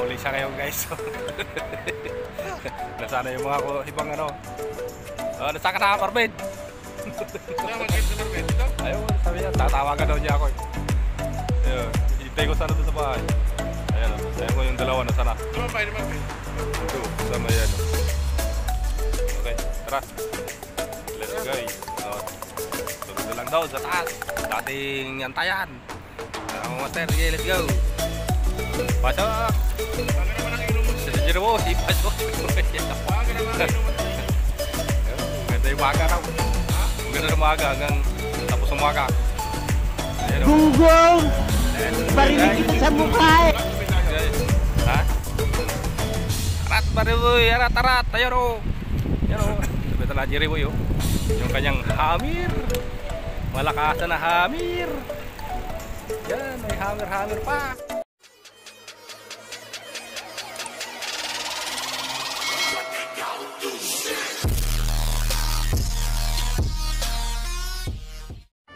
Uli siya ngayon guys. Nasana yung mga ibang ano. Nasa ka na Marvin. Ayun, sabi niya, tatawagan daw niya ako eh. Ayun, hintay ko sana doon sa bahay. Ayan, sabi ko yung dalawa na sana. Ano ba ni Marvin? Ito, sama yan. Okay, tara. Let's go. Sunod lang daw sa taas. Dating antayan. Master, sige, let's go. Pasok. Sa Jero, si pasok. Ganda yung maga raw. Ganda ng maga hanggang tapos ng maga. Gunggong! Barinig kita sa mukha eh! Ha? Arat, bariboy! Arat! Tayo ro! Yan o. Sabi ito na Jeriboy o. Yung kanyang hammer. Malakasan na hammer. Yan, may hammer pa.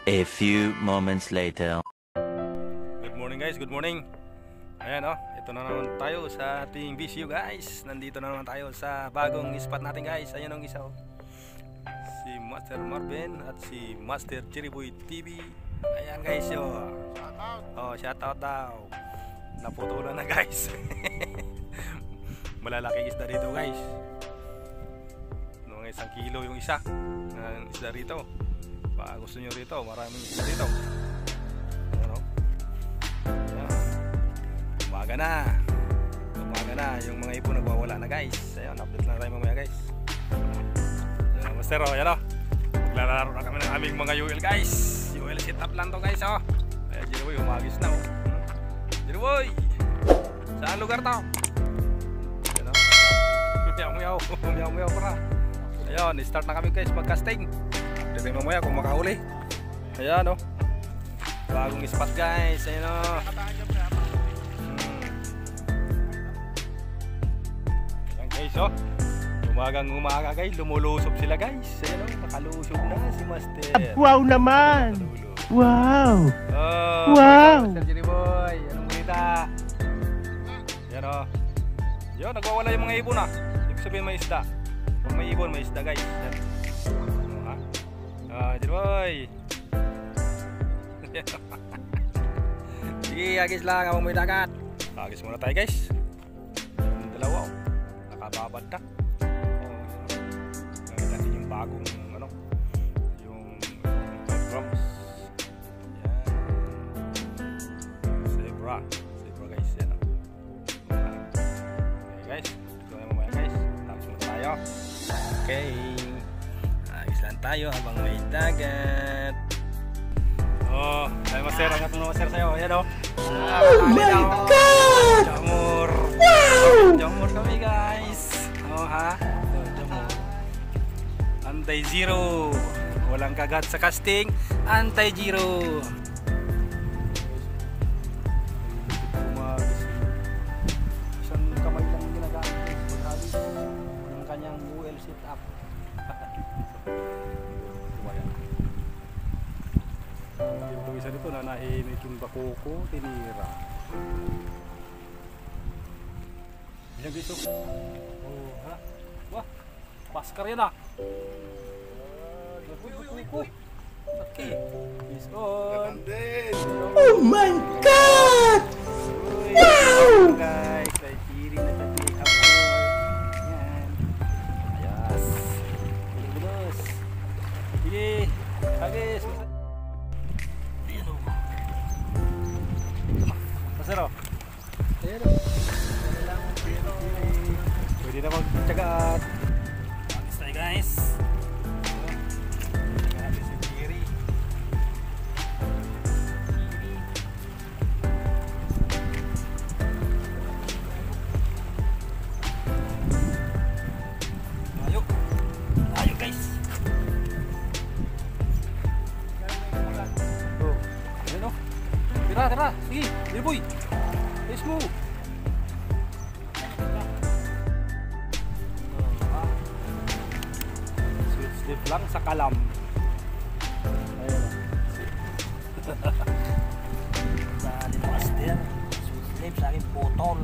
A few moments later. Good morning guys, good morning. Ayan o, ito na naman tayo sa ating video guys. Nandito na naman tayo sa bagong spot natin guys. Ayan ang isa o. Si Master Marvin at si Master Jeriboy TV. Ayan guys yo. Shout out daw. Naputulan na guys. Malalaking isda dito guys. Mga 1 kilo yung isa ng isda rito. Baka gusto nyo rito, maraming isda rito. Ano? Umaga na, yung mga ibon nagwawala na guys. Ayun, update lang tayo mamaya guys. Ayan, Master o, yan o. Maglalaro na kami ng aming mga UL guys. UL setup lang to guys o. Ayan, Jeriboy, umagis na o. Jeriboy! Saan lugar to? Ayan o. Umiyaw para. Ayun, start na kami guys mag-casting. Tignan mo mamaya kung makahuli. Ayan o. Bagong spot guys. Ayan o. Ayan guys o. Umaga guys. Lumulusog sila guys. Ayan o. Nakalusog na si Master. Wow naman! Wow! Wow! Master Jeriboy. Anong balita? Ayan o. Ayan, nagwawala yung mga ibon ah. Ibig sabihin may isda. Pag may ibon, may isda guys. Ayan. Jeriboy. Sige, agis lang habang may dagat. Agis muna tayo guys. Yung dalawa oh. Nakababad na. Ngayon natin yung bagong ano, yung 5 grams. Yan. Zebra guys. Yan oh. Okay guys. Ito na mamaya guys. Tapos muna tayo. Okay. Tayo habang may dagat. Ay Master, angat mo Master sa'yo. Ayan o. Oh my God! Jamur. Wow! Jamur kami guys. Ha? Jamur. Anti-zero. Walang kagat sa casting. Anti-zero. Isang kamay lang ginagamit ng kanyang UL setup. Yung isa dito na nahinit yung bakoko, tinira. Ilang gusto? Oh, ha? Wah, paskar yan ah. Okay, is on. Oh my God! Wow! Guys, kay Kiri na tabi ako. Yan. Ayos. Bilis. Sige, agis. Masero. Pwede na magtsagaan. Agis tayo guys. Agis si Kiri. Ayo guys. Oh, ayan o. Tara, sige, Jeriboy. Let's move. Sweet slip lang sa kalam. Ayan. Sa Master. Sweet slip sa akin putol.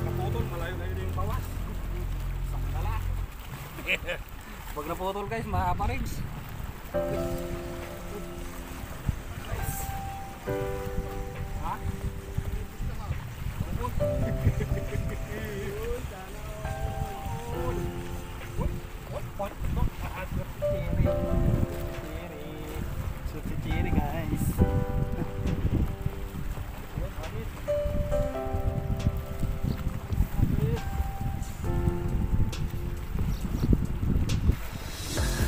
Naputol, malayo-layo na yung bawas. Sakala. Pag naputol guys, mahaba rin. Ha? Chiri guys.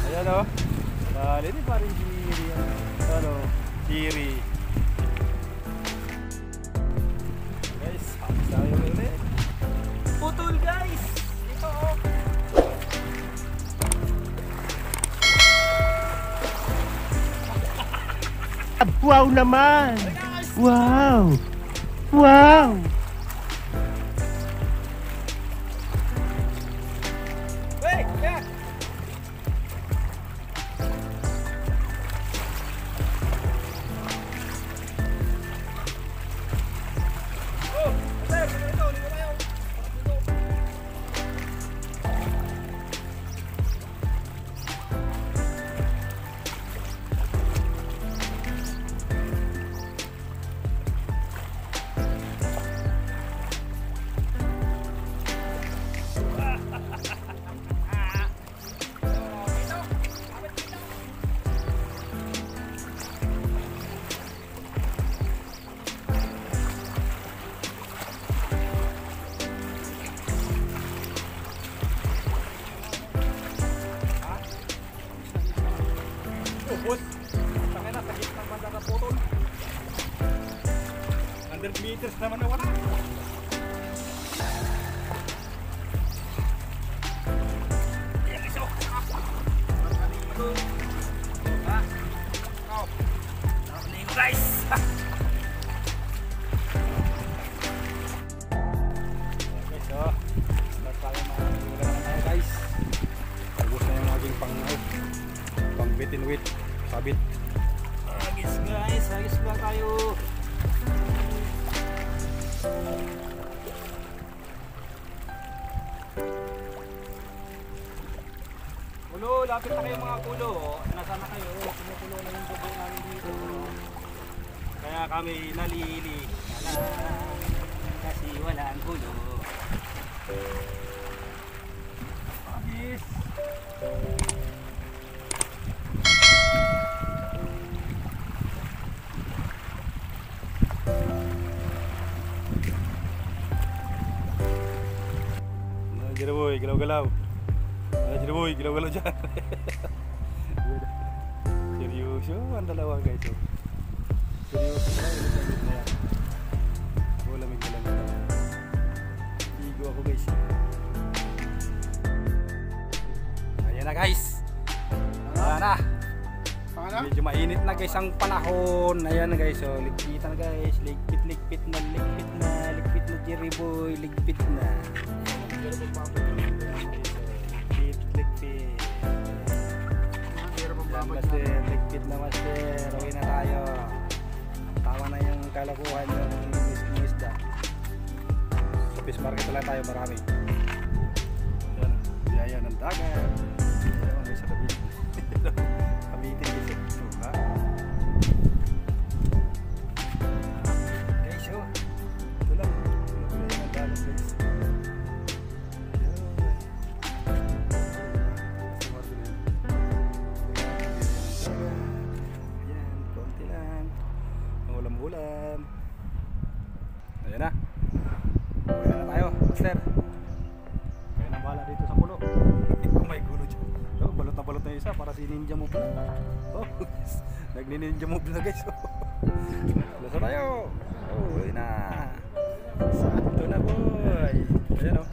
Ayan o. Bali ni paring chiri. Ano? Chiri. Guys, halos tayo ulit. Putol guys! Ito o. Wow naman! Wow! Wow! Hey! Yeah! Oh! Sir! Ito! Ligo tayo! Ubus. Tangin na, sagit ng banda na putol. 100 meters naman na wala. Ayan iso. Ha? Oh. Nakaligo guys. Guys, oh. Start tayo mga tayo guys. Ubus na yung aking pang bit in weight. Sabit. Agis guys, agis ba tayo? Kulo, lapit na kayo mga kulo. Nasaan na kayo? Kumukulo na yung bubong namin dito. Kaya kami nalili. Kasi wala ang kulo. Agis. Jadi boy, galaw-galaw. Jadi boy, galaw-galaw dyan. Seryoso, ang dalawa guys. Seryoso na yan. Wala may galaw-galaw. Ligo ako guys. Ayan na guys. Ayan na. Medyo mainit na guys ang panahon. Ayan na guys. So, ligpitan na guys. Ligpit na Jerry boy. Ligpit na. Master, ligpit na master. Uwi na tayo. Tama na yung kalakuhan ng isda. Sa fish market lang tayo marami. Ayan, biyaya ng dagat. Ayan, may sa Cavite. Cavite guys. Ha? Guys, oh. Ito lang. Ito lang ang dagat guys. Ulam. Ayan na. Uwi na tayo, master. Kaya na bala dito sa pulo. Oh my gulo dyan. Oh, balot na isa para si Ninja Move na. Oh, nagni-ninja move na guys. Lasa tayo. Oh, uwi na. Sakto na boy. Ayan o.